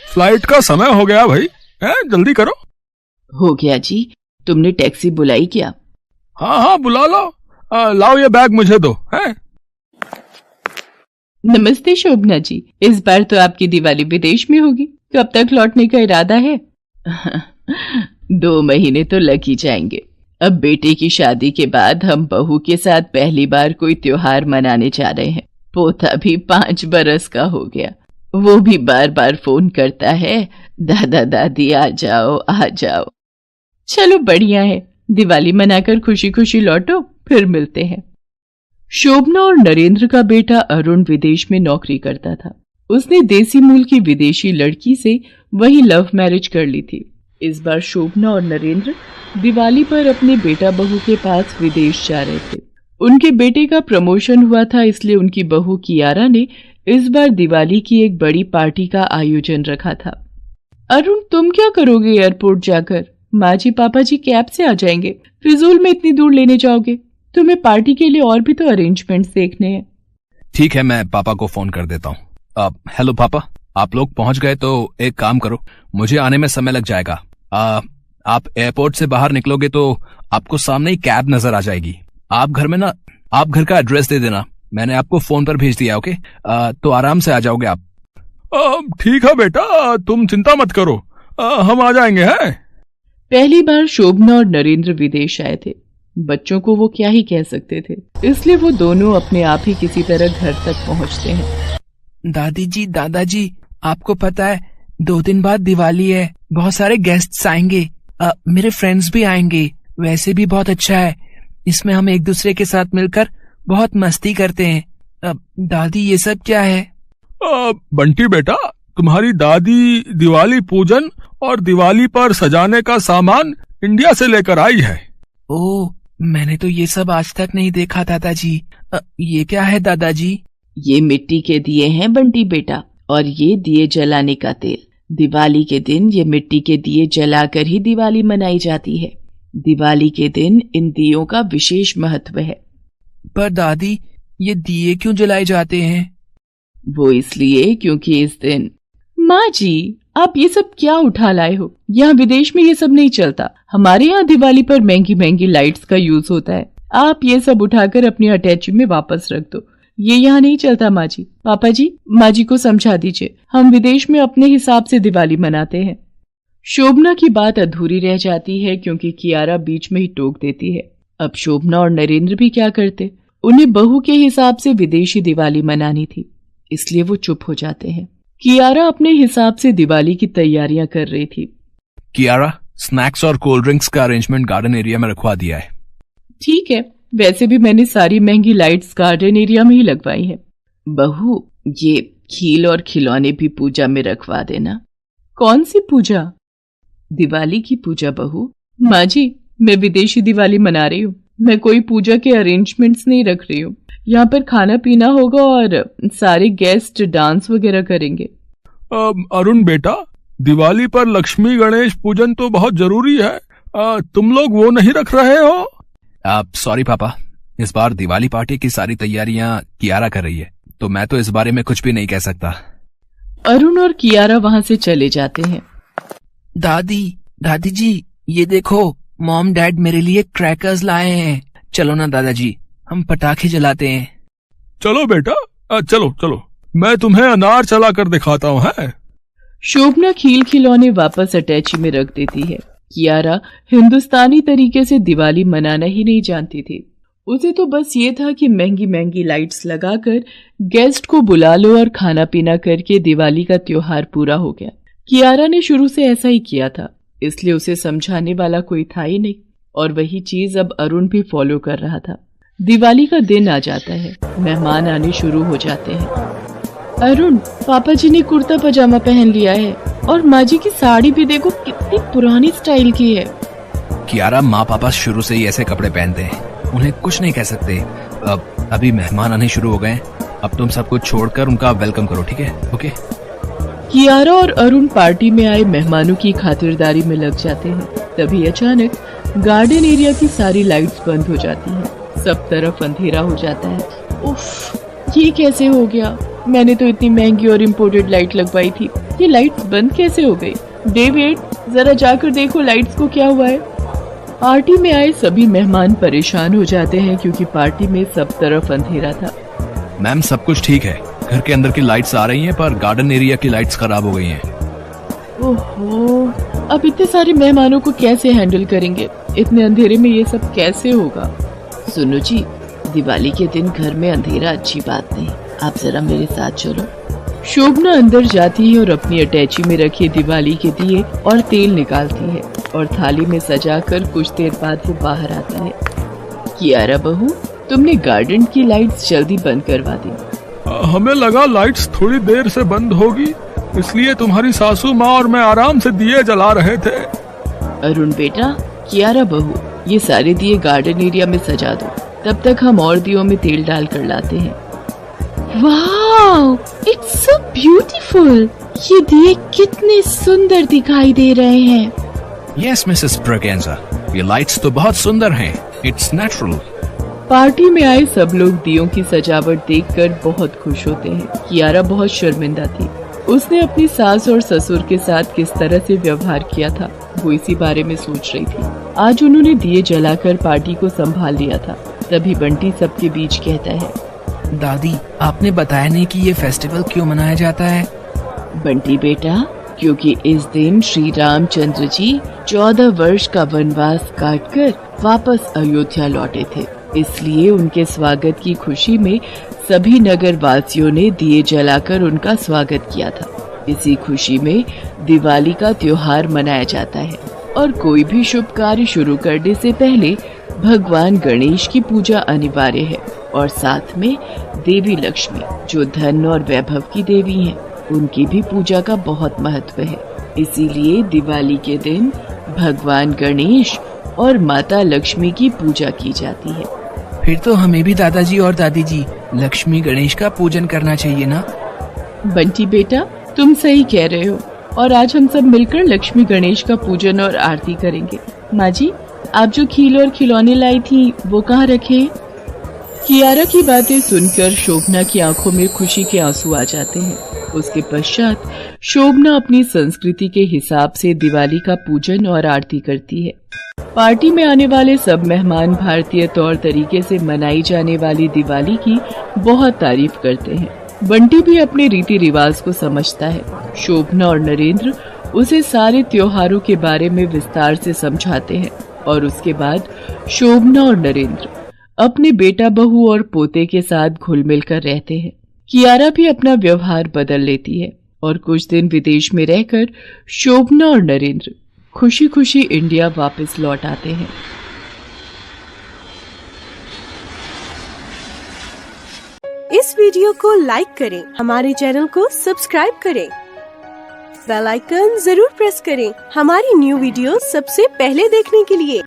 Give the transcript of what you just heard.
Flight का समय हो गया भाई, जल्दी करो। हो गया जी, तुमने टैक्सी बुलाई क्या? हाँ बुला लो। लाओ ये बैग मुझे दो। नमस्ते शोभना जी, इस बार तो आपकी दिवाली विदेश में होगी, कब तक लौटने का इरादा है? 2 महीने तो लग ही जाएंगे। अब बेटे की शादी के बाद हम बहू के साथ पहली बार कोई त्योहार मनाने जा रहे हैं। पोता भी 5 बरस का हो गया, वो भी बार बार फोन करता है, दादा दादी आ जाओ आ जाओ। चलो बढ़िया है, दिवाली मनाकर खुशी खुशी लौटो, फिर मिलते हैं। शोभना और नरेंद्र का बेटा अरुण विदेश में नौकरी करता था। उसने देसी मूल की विदेशी लड़की से वही लव मैरिज कर ली थी। इस बार शोभना और नरेंद्र दिवाली पर अपने बेटा बहू के पास विदेश जा रहे थे। उनके बेटे का प्रमोशन हुआ था, इसलिए उनकी बहू कियारा ने इस बार दिवाली की एक बड़ी पार्टी का आयोजन रखा था। अरुण, तुम क्या करोगे एयरपोर्ट जाकर? माँ जी पापा जी कैब से आ जाएंगे, फिजूल में इतनी दूर लेने जाओगे? तुम्हें पार्टी के लिए और भी तो अरेंजमेंट्स देखने हैं। ठीक है, मैं पापा को फोन कर देता हूँ। हेलो पापा, आप लोग पहुंच गए तो एक काम करो, मुझे आने में समय लग जाएगा। आप एयरपोर्ट से बाहर निकलोगे तो आपको सामने ही कैब नजर आ जाएगी। आप घर का एड्रेस दे देना, मैंने आपको फोन पर भेज दिया। ओके, तो आराम से आ जाओगे आप। ठीक है बेटा, तुम चिंता मत करो, हम आ जाएंगे। हैं पहली बार शोभना और नरेंद्र विदेश आए थे। बच्चों को वो क्या ही कह सकते थे, इसलिए वो दोनों अपने आप ही किसी तरह घर तक पहुंचते हैं। दादी जी, दादाजी, आपको पता है 2 दिन बाद दिवाली है, बहुत सारे गेस्ट्स आएंगे, मेरे फ्रेंड्स भी आएंगे। वैसे भी बहुत अच्छा है, इसमें हम एक दूसरे के साथ मिलकर बहुत मस्ती करते हैं। दादी, ये सब क्या है? बंटी बेटा, तुम्हारी दादी दिवाली पूजन और दिवाली पर सजाने का सामान इंडिया से लेकर आई है। ओह, मैंने तो ये सब आज तक नहीं देखा दादाजी। ये क्या है दादाजी? ये मिट्टी के दिए हैं बंटी बेटा, और ये दिए जलाने का तेल। दिवाली के दिन ये मिट्टी के दिए जलाकर ही दिवाली मनाई जाती है। दिवाली के दिन इन दियों का विशेष महत्व है। पर दादी, ये दिए क्यों जलाए जाते हैं? वो इसलिए क्योंकि इस दिन। माँ जी, आप ये सब क्या उठा लाए हो? यहाँ विदेश में ये सब नहीं चलता। हमारे यहाँ दिवाली पर महंगी महंगी लाइट्स का यूज होता है। आप ये सब उठाकर अपनी अटैची में वापस रख दो, ये यहाँ नहीं चलता। माँ जी, पापा जी, माँ जी को समझा दीजिए, हम विदेश में अपने हिसाब से दिवाली मनाते हैं। शोभना की बात अधूरी रह जाती है क्योंकि कियारा बीच में ही टोक देती है। अब शोभना और नरेंद्र भी क्या करते, उन्हें बहू के हिसाब से विदेशी दिवाली मनानी थी, इसलिए वो चुप हो जाते हैं। कियारा अपने हिसाब से दिवाली की तैयारियां कर रही थी। कियारा, स्नैक्स और कोल्ड ड्रिंक्स का अरेंजमेंट गार्डन एरिया में रखवा दिया है। ठीक है, वैसे भी मैंने सारी महंगी लाइट्स गार्डन एरिया में ही लगवाई है। बहू, ये खील और खिलौने भी पूजा में रखवा देना। कौन सी पूजा? दिवाली की पूजा बहू। माँ जी, मैं विदेशी दिवाली मना रही हूँ, मैं कोई पूजा के अरेंजमेंट्स नहीं रख रही हूँ। यहाँ पर खाना पीना होगा और सारे गेस्ट डांस वगैरह करेंगे। अरुण बेटा, दिवाली पर लक्ष्मी गणेश पूजन तो बहुत जरूरी है, तुम लोग वो नहीं रख रहे हो? सॉरी पापा, इस बार दिवाली पार्टी की सारी तैयारियां कियारा कर रही है, तो मैं तो इस बारे में कुछ भी नहीं कह सकता। अरुण और कियारा वहाँ से चले जाते हैं। दादी जी, ये देखो, मॉम डैड मेरे लिए क्रैकर्स लाए हैं। चलो ना दादाजी, हम पटाखे जलाते हैं। चलो बेटा, चलो, मैं तुम्हें अनार चला कर दिखाता हूँ। है शोभना खील खिलौने वापस अटैची में रख देती है। कियारा हिंदुस्तानी तरीके से दिवाली मनाना ही नहीं जानती थी। उसे तो बस ये था कि महंगी महंगी लाइट्स लगाकर गेस्ट को बुला लो और खाना पीना करके दिवाली का त्योहार पूरा हो गया। कियारा ने शुरू से ऐसा ही किया था, इसलिए उसे समझाने वाला कोई था ही नहीं, और वही चीज अब अरुण भी फॉलो कर रहा था। दिवाली का दिन आ जाता है, मेहमान आने शुरू हो जाते हैं। अरुण, पापा जी ने कुर्ता पजामा पहन लिया है, और माँ जी की साड़ी भी देखो कितनी पुरानी स्टाइल की है। कियारा, माँ पापा शुरू से ही ऐसे कपड़े पहनते हैं, उन्हें कुछ नहीं कह सकते। अभी मेहमान आने शुरू हो गए, अब तुम सब कुछ छोड़कर उनका वेलकम करो, ठीक है? ओके। कियारा और अरुण पार्टी में आए मेहमानों की खातिरदारी में लग जाते हैं। तभी अचानक गार्डन एरिया की सारी लाइट्स बंद हो जाती हैं, सब तरफ अंधेरा हो जाता है। उफ, ये कैसे हो गया? मैंने तो इतनी महंगी और इम्पोर्टेड लाइट लगवाई थी, ये लाइट्स बंद कैसे हो गई? डेविड, जरा जाकर देखो लाइट्स को क्या हुआ है। पार्टी में आए सभी मेहमान परेशान हो जाते हैं क्योंकि पार्टी में सब तरफ अंधेरा था। मैम सब कुछ ठीक है, घर के अंदर की लाइट्स आ रही हैं पर गार्डन एरिया की लाइट्स खराब हो गई हैं। ओहो, अब इतने सारे मेहमानों को कैसे हैंडल करेंगे? इतने अंधेरे में ये सब कैसे होगा? सुनो जी, दिवाली के दिन घर में अंधेरा अच्छी बात नहीं, आप जरा मेरे साथ चलो। शोभना अंदर जाती है और अपनी अटैची में रखे दिवाली के दिए और तेल निकालती है और थाली में सजाकर कुछ देर बाद वो बाहर आता है। कियारा बहू, तुमने गार्डन की लाइट्स जल्दी बंद करवा दी। हमें लगा लाइट्स थोड़ी देर से बंद होगी, इसलिए तुम्हारी सासू माँ और मैं आराम से दिए जला रहे थे। अरुण बेटा, कियारा बहू, ये सारे दिए गार्डन एरिया में सजा दो, तब तक हम और दियों में तेल डाल कर लाते हैं। Wow, it's so beautiful. ये दिए कितने सुंदर दिखाई दे रहे हैं। यस मिसेस ब्रगेंजा, ये लाइट्स तो बहुत सुंदर हैं। It's natural. पार्टी में आए सब लोग दियों की सजावट देखकर बहुत खुश होते हैं। कियारा बहुत शर्मिंदा थी। उसने अपनी सास और ससुर के साथ किस तरह से व्यवहार किया था, वो इसी बारे में सोच रही थी। आज उन्होंने दिए जलाकर पार्टी को संभाल लिया था। तभी बंटी सबके बीच कहता है, दादी, आपने बताया नहीं कि ये फेस्टिवल क्यों मनाया जाता है? बंटी बेटा, क्योंकि इस दिन श्री रामचंद्र जी 14 वर्ष का वनवास काटकर वापस अयोध्या लौटे थे, इसलिए उनके स्वागत की खुशी में सभी नगर वासियों ने दिए जलाकर उनका स्वागत किया था। इसी खुशी में दिवाली का त्योहार मनाया जाता है और कोई भी शुभ कार्य शुरू करने से पहले भगवान गणेश की पूजा अनिवार्य है और साथ में देवी लक्ष्मी, जो धन और वैभव की देवी हैं, उनकी भी पूजा का बहुत महत्व है। इसीलिए दिवाली के दिन भगवान गणेश और माता लक्ष्मी की पूजा की जाती है। फिर तो हमें भी दादाजी और दादी जी लक्ष्मी गणेश का पूजन करना चाहिए ना? बंटी बेटा, तुम सही कह रहे हो और आज हम सब मिलकर लक्ष्मी गणेश का पूजन और आरती करेंगे। माँ जी, आप जो खील और खिलौने लाई थी वो कहाँ रखे? कियारा की बातें सुनकर शोभना की आंखों में खुशी के आंसू आ जाते हैं। उसके पश्चात शोभना अपनी संस्कृति के हिसाब से दिवाली का पूजन और आरती करती है। पार्टी में आने वाले सब मेहमान भारतीय तौर तरीके से मनाई जाने वाली दिवाली की बहुत तारीफ करते हैं। बंटी भी अपने रीति रिवाज को समझता है। शोभना और नरेंद्र उसे सारे त्योहारों के बारे में विस्तार से समझाते हैं और उसके बाद शोभना और नरेंद्र अपने बेटा बहू और पोते के साथ घुल मिल कर रहते हैं। कियारा भी अपना व्यवहार बदल लेती है और कुछ दिन विदेश में रहकर शोभना और नरेंद्र खुशी खुशी इंडिया वापस लौट आते हैं। इस वीडियो को लाइक करें, हमारे चैनल को सब्सक्राइब करें, बेल आइकन जरूर प्रेस करें हमारी न्यू वीडियो सबसे पहले देखने के लिए।